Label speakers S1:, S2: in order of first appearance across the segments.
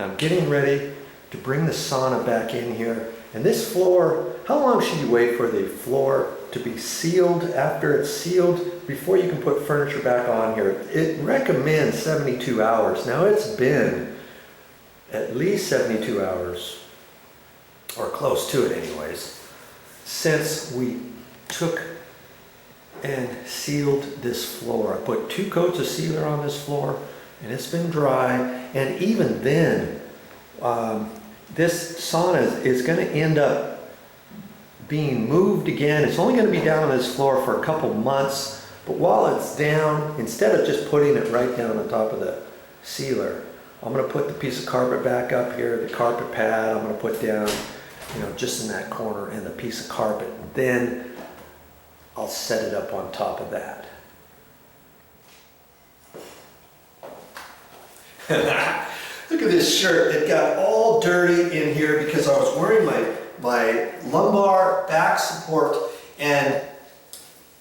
S1: And I'm getting ready to bring the sauna back in here. And this floor, how long should you wait for the floor to be sealed? After it's sealed, before you can put furniture back on here, it recommends 72 hours. Now it's been at least 72 hours, or close to it anyways, since we took and sealed this floor. I put 2 coats of sealer on this floor and it's been dry. And even then, this sauna is going to end up being moved again. It's only going to be down on this floor for a couple months, but while it's down, instead of just putting it right down on top of the sealer, I'm going to put the piece of carpet back up here, the carpet pad I'm going to put down, just in that corner, and the piece of carpet. Then I'll set it up on top of that. Look at this shirt. It got all dirty in here because I was wearing my lumbar back support, and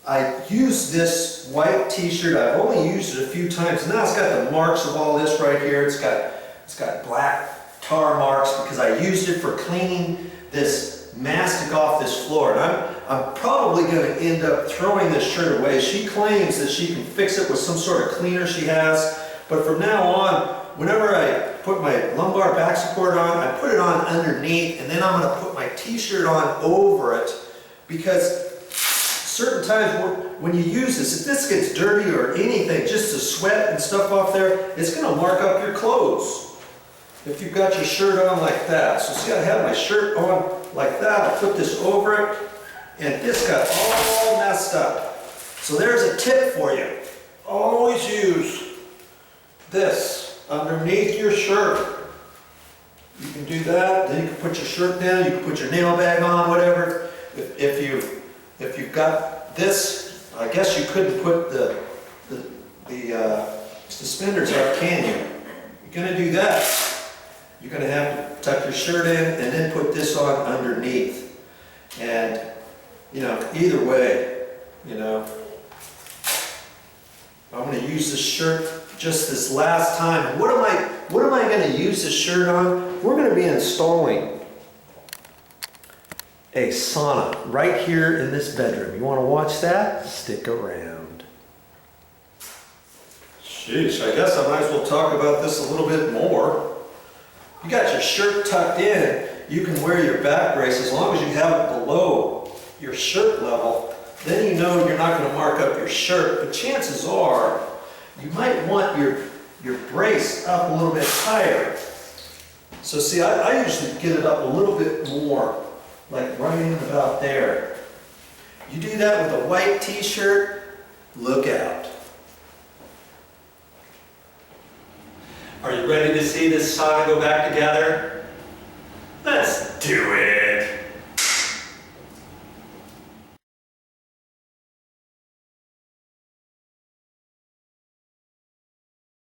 S1: I used this white t-shirt. I've only used it a few times. Now it's got the marks of all this right here. It's got black tar marks because I used it for cleaning this mastic off this floor. And I'm probably going to end up throwing this shirt away. She claims that she can fix it with some sort of cleaner she has, but from now on, whenever I put my lumbar back support on, I put it on underneath, and then I'm going to put my t-shirt on over it, because certain times when you use this, if this gets dirty or anything, just the sweat and stuff off there, it's going to mark up your clothes if you've got your shirt on like that. So see, I have my shirt on like that. I put this over it, and this got all messed up. So there's a tip for you. Always use this underneath your shirt. You can do that, then you can put your shirt down, you can put your nail bag on, whatever. If you've got this, I guess you couldn't put the suspenders up, can you? You're going to do that. You're going to have to tuck your shirt in and then put this on underneath. And, either way, I'm going to use this shirt just this last time. What am I going to use this shirt on? We're going to be installing a sauna right here in this bedroom. You want to watch that? Stick around. Sheesh, I guess I might as well talk about this a little bit more. You got your shirt tucked in. You can wear your back brace as long as you have it below your shirt level. Then you're not going to mark up your shirt. But chances are, you might want your brace up a little bit higher. So see, I usually get it up a little bit more, like right in about there. You do that with a white t-shirt, look out. Are you ready to see this sauna go back together?